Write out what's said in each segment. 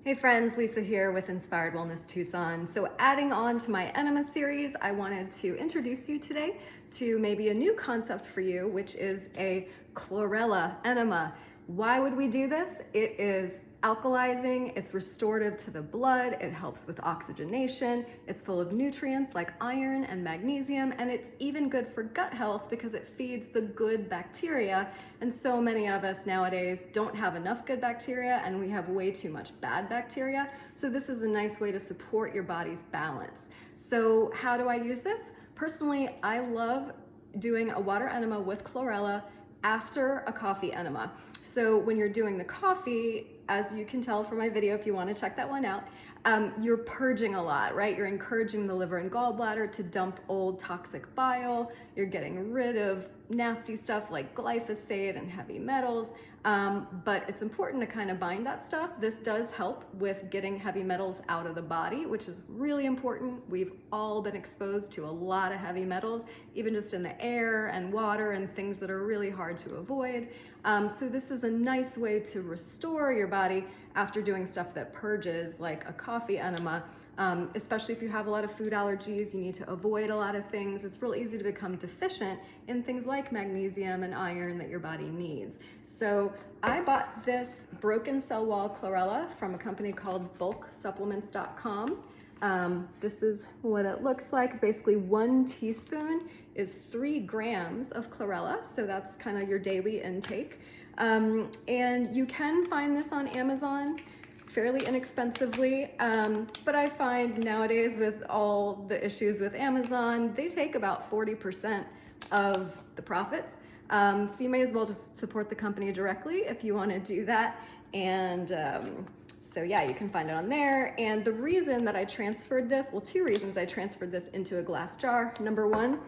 Hey friends, Lisa here with Inspired Wellness Tucson. So adding on to my Enema series, I wanted to introduce you today to maybe a new concept for you, which is a Chlorella enema. Why would we do this? It is alkalizing, it's restorative to the blood, it helps with oxygenation, it's full of nutrients like iron and magnesium, and it's even good for gut health because it feeds the good bacteria. And so many of us nowadays don't have enough good bacteria and we have way too much bad bacteria. So this is a nice way to support your body's balance. So how do I use this? Personally, I love doing a water enema with Chlorella after a coffee enema. So when you're doing the coffee, as you can tell from my video, if you want to check that one out, you're purging a lot, right? You're encouraging the liver and gallbladder to dump old toxic bile. You're getting rid of nasty stuff like glyphosate and heavy metals. But it's important to kind of bind that stuff. This does help with getting heavy metals out of the body, which is really important. We've all been exposed to a lot of heavy metals, even just in the air and water and things that are really hard to avoid. So this is a nice way to restore your body after doing stuff that purges, like a coffee enema. Especially if you have a lot of food allergies, you need to avoid a lot of things. It's real easy to become deficient in things like magnesium and iron that your body needs. So I bought this broken cell wall Chlorella from a company called bulksupplements.com. This is what it looks like. Basically 1 teaspoon is 3 grams of Chlorella. So that's kind of your daily intake. And you can find this on Amazon fairly inexpensively, but I find nowadays with all the issues with Amazon, they take about 40% of the profits. So you may as well just support the company directly if you want to do that. And so yeah, you can find it on there. And the reason that I transferred this, well, 2 reasons I transferred this into a glass jar. Number 1,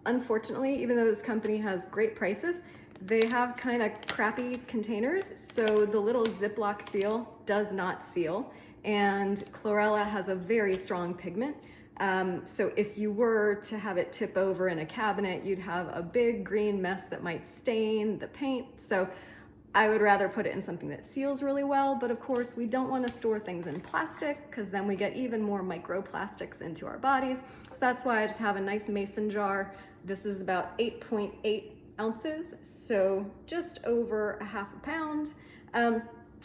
unfortunately, even though this company has great prices, they have kind of crappy containers, so the little Ziploc seal does not seal, and Chlorella has a very strong pigment. So if you were to have it tip over in a cabinet, you'd have a big green mess that might stain the paint. So I would rather put it in something that seals really well, but of course we don't want to store things in plastic because then we get even more microplastics into our bodies. So that's why I just have a nice mason jar. This is about 8.8 ounces, so just over a half a pound.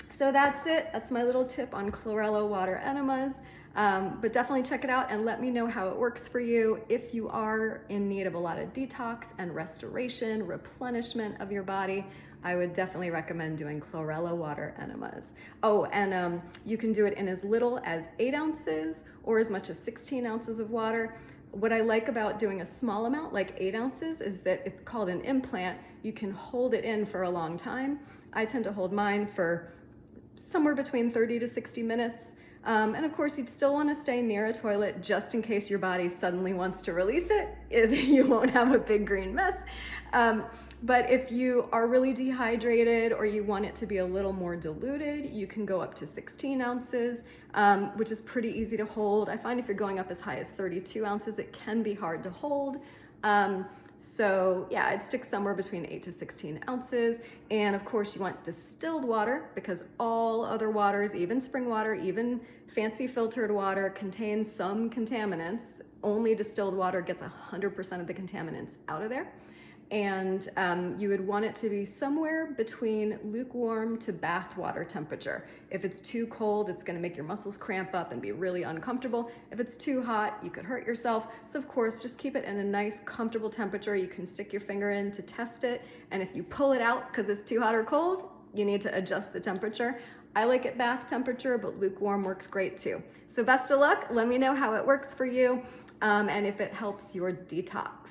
So that's it. That's my little tip on Chlorella water enemas. But definitely check it out and let me know how it works for you. If you are in need of a lot of detox and restoration, replenishment of your body, I would definitely recommend doing Chlorella water enemas. Oh, and you can do it in as little as 8 ounces or as much as 16 ounces of water. What I like about doing a small amount, like 8 ounces, is that it's called an implant. You can hold it in for a long time. I tend to hold mine for somewhere between 30 to 60 minutes. And of course, you'd still want to stay near a toilet just in case your body suddenly wants to release it. You won't have a big green mess. But if you are really dehydrated or you want it to be a little more diluted, you can go up to 16 ounces, which is pretty easy to hold. I find if you're going up as high as 32 ounces, it can be hard to hold. So yeah, I'd stick somewhere between 8 to 16 ounces. And of course you want distilled water because all other waters, even spring water, even fancy filtered water, contains some contaminants. Only distilled water gets 100% of the contaminants out of there. And you would want it to be somewhere between lukewarm to bath water temperature. If it's too cold, it's going to make your muscles cramp up and be really uncomfortable. If it's too hot, you could hurt yourself. So of course, just keep it in a nice, comfortable temperature. You can stick your finger in to test it. And if you pull it out because it's too hot or cold, you need to adjust the temperature. I like it bath temperature, but lukewarm works great too. So best of luck. Let me know how it works for you and if it helps your detox.